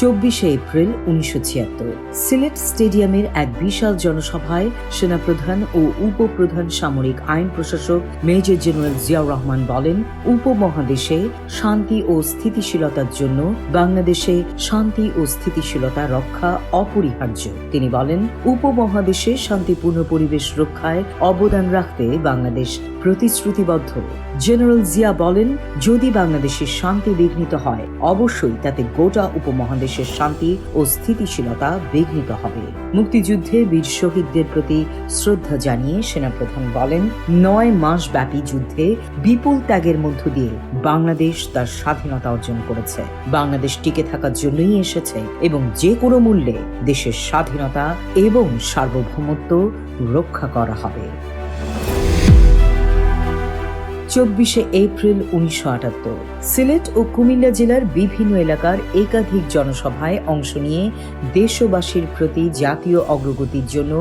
24 April 1976 Sylhet স্টেডিয়ামের এক বিশাল জনসভায় সেনাপ্রধান ও উপপ্রধান সামরিক আইন প্রশাসক মেজর জেনারেল জিয়াউর রহমান বলেন, উপমহাদেশে শান্তি ও স্থিতিশীলতার জন্য বাংলাদেশে শান্তি ও স্থিতিশীলতা রক্ষা অপরিহার্য। তিনি বলেন, উপমহাদেশে শান্তিপূর্ণ পরিবেশ রক্ষায় অবদান রাখতে বাংলাদেশ প্রতিশ্রুতিবদ্ধ। জেনারেল জিয়া বলেন, যদি বাংলাদেশের শান্তি বিঘ্নিত হয় অবশ্যই তাতে গোটা উপমহাদেশের শান্তি ও স্থিতিশীলতা বিঘ্নিত হবে। মুক্তিযুদ্ধে বীর শহীদদের প্রতি শ্রদ্ধা জানিয়ে সেনাপ্রধান বলেন, 9 মাস ব্যাপী যুদ্ধে বিপুল ত্যাগের মধ্য দিয়ে বাংলাদেশ তার স্বাধীনতা অর্জন করেছে। বাংলাদেশ টিকে থাকার জন্যই এসেছে এবং যে কোনো মূল্যে দেশের স্বাধীনতা এবং সার্বভৌমত্ব রক্ষা করা হবে। 24 এপ্রিল 1978 সিলেট ও কুমিল্লা জেলার বিভিন্ন এলাকার একাধিক জনসভায় অংশ নিয়ে দেশবাসীর প্রতি জাতীয় অগ্রগতির জন্য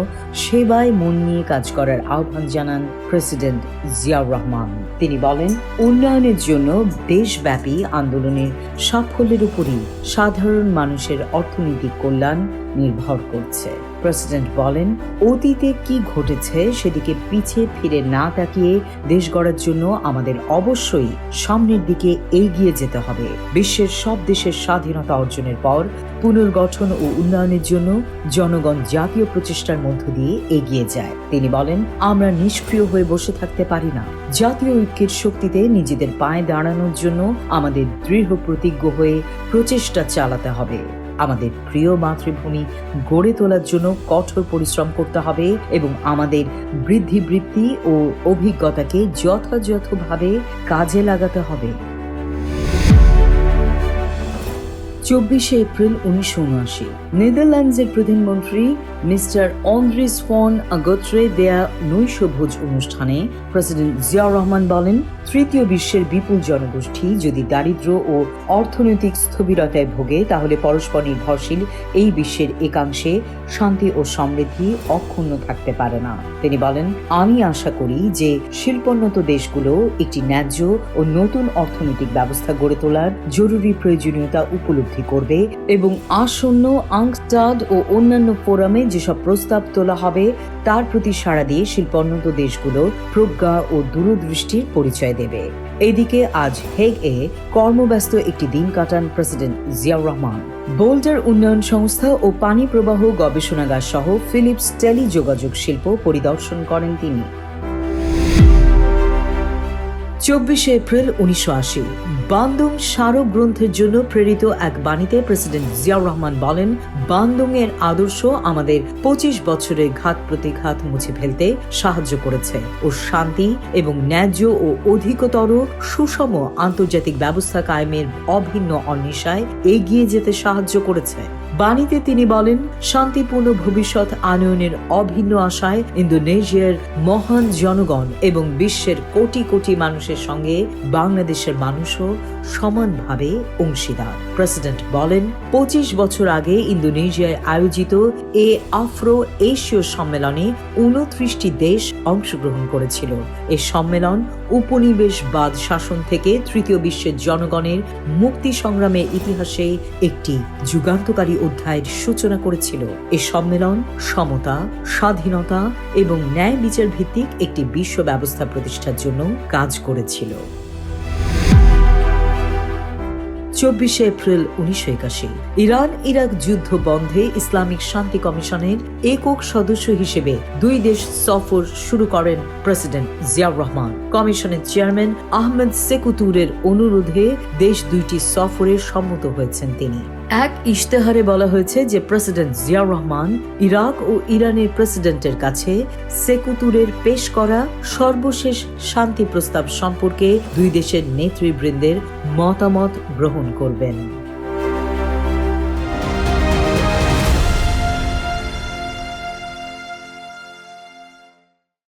সেবায় মন নিয়ে কাজ করার আহ্বান জানান প্রেসিডেন্ট জিয়াউর রহমান। তিনি বলেন, উন্নয়নের জন্য দেশব্যাপী আন্দোলনের সাফল্যের উপরই সাধারণ মানুষের অর্থনৈতিক কল্যাণ নির্ভর করছে। প্রেসিডেন্ট বলেন, অতীতে কি ঘটেছে সেদিকে পিছে ফিরে না তাকিয়ে দেশ গড়ার জন্য আমাদের অবশ্যই সামনের দিকে এগিয়ে যেতে হবে। বিশ্বের সব দেশের স্বাধীনতা অর্জনের পর পুনর্গঠন ও উন্নয়নের জন্য জনগণ জাতীয় প্রচেষ্টার মধ্য দিয়ে এগিয়ে যায়। তিনি বলেন, আমরা নিষ্ক্রিয় হয়ে বসে থাকতে পারি না। জাতীয় ঐক্যের শক্তিতে নিজেদের পায়ে দাঁড়ানোর জন্য আমাদের দৃঢ় প্রতিজ্ঞ হয়ে প্রচেষ্টা চালাতে হবে। আমাদের প্রিয় মাতৃভূমি গড়ে তোলার জন্য কঠোর পরিশ্রম করতে হবে এবং আমাদের বৃদ্ধি ও অভিজ্ঞতাকে যথাযথভাবে কাজে লাগাতে হবে। 24 এপ্রিল 1979 নেদারল্যান্ডসের প্রধানমন্ত্রী মিস্টার অন্দ্রিস ফন আগত্রে দেয়া নৈশভোজ অনুষ্ঠানে প্রেসিডেন্ট জিয়াউর রহমান বলেন, তৃতীয় বিশ্বের বিপুল জনগোষ্ঠী যদি দারিদ্র্য ও অর্থনৈতিক স্থবিরতায় ভোগে তাহলে পরস্পর নির্ভরশীল এই বিশ্বের একাংশে শান্তি ও সমৃদ্ধি অক্ষুণ্ণ থাকতে পারে না। তিনি বলেন, আমি আশা করি যে শিল্পোন্নত দেশগুলো একটি ন্যায্য ও নতুন অর্থনৈতিক ব্যবস্থা গড়ে তোলার জরুরি প্রয়োজনীয়তা উপলব্ধি করবে এবং আসন্ন আংস্টাড ও অন্যান্য ফোরামে যেসব প্রস্তাব তোলা হবে তার প্রতি সাড়া দিয়ে শিল্পোন্নত দেশগুলো প্রজ্ঞা ও দূরদৃষ্টির পরিচয় দেবে। এদিকে আজ হেগ-এ কর্মব্যস্ত একটি দিন কাটান প্রেসিডেন্ট জিয়াউর রহমান। বোল্ডার উন্নয়ন সংস্থা ও পানি প্রবাহ গবেষণাগার সহ ফিলিপস টেলিযোগাযোগ শিল্প পরিদর্শন করেন তিনি। 24 এপ্রিল 1980 বান্দং স্মারক গ্রন্থের জন্য প্রেরিত এক বাণীতে প্রেসিডেন্ট জিয়াউর রহমান বলেন, বান্দং এর আদর্শ আমাদের 25 বছরের ঘাত প্রতিঘাত মুছে ফেলতে সাহায্য করেছে ও শান্তি এবং ন্যায্য ও অধিকতর সুষম আন্তর্জাতিক ব্যবস্থা কায়েমের অভিন্ন অন্বেষায় এগিয়ে যেতে সাহায্য করেছে। বাণীতে তিনি বলেন, শান্তিপূর্ণ ভবিষ্যৎ আনয়নের অভিন্ন আশায় ইন্দোনেশিয়ার মহান জনগণ এবং বিশ্বের কোটি কোটি মানুষের সঙ্গে বাংলাদেশের মানুষও সমানভাবে অংশীদার। প্রেসিডেন্ট বলেন, 25 বছর আগে ইন্দোনেশিয়ায় আয়োজিত এ আফ্রো এশীয় সম্মেলনে 29টি দেশ অংশগ্রহণ করেছিল। এই সম্মেলন উপনিবেশবাদ শাসন থেকে তৃতীয় বিশ্বের জনগণের মুক্তি সংগ্রামের ইতিহাসে একটি যুগান্তকারী অধ্যায়ের সূচনা করেছিল। এই সম্মেলন সমতা, স্বাধীনতা এবং ন্যায় বিচার ভিত্তিক একটি বিশ্ব ব্যবস্থা প্রতিষ্ঠার জন্য কাজ করেছিল। 24 এপ্রিল 1981 ইরান ইরাক যুদ্ধ বন্ধে ইসলামিক শান্তি কমিশনের একক সদস্য হিসেবে 2 দেশ সফর শুরু করেন প্রেসিডেন্ট জিয়াউর রহমান। কমিশনের চেয়ারম্যান আহমেদ সেকু তুরের অনুরোধে দেশ 2টি সফরে সম্মত হয়েছেন তিনি। এক ইশতেহারে বলা হয়েছে যে প্রেসিডেন্ট জিয়াউর রহমান ইরাক ও ইরানের প্রেসিডেন্টের কাছে সেকু তুরের পেশ করা সর্বশেষ শান্তি প্রস্তাব সম্পর্কে 2 দেশের নেতৃবৃন্দের মতামত গ্রহণ করবেন।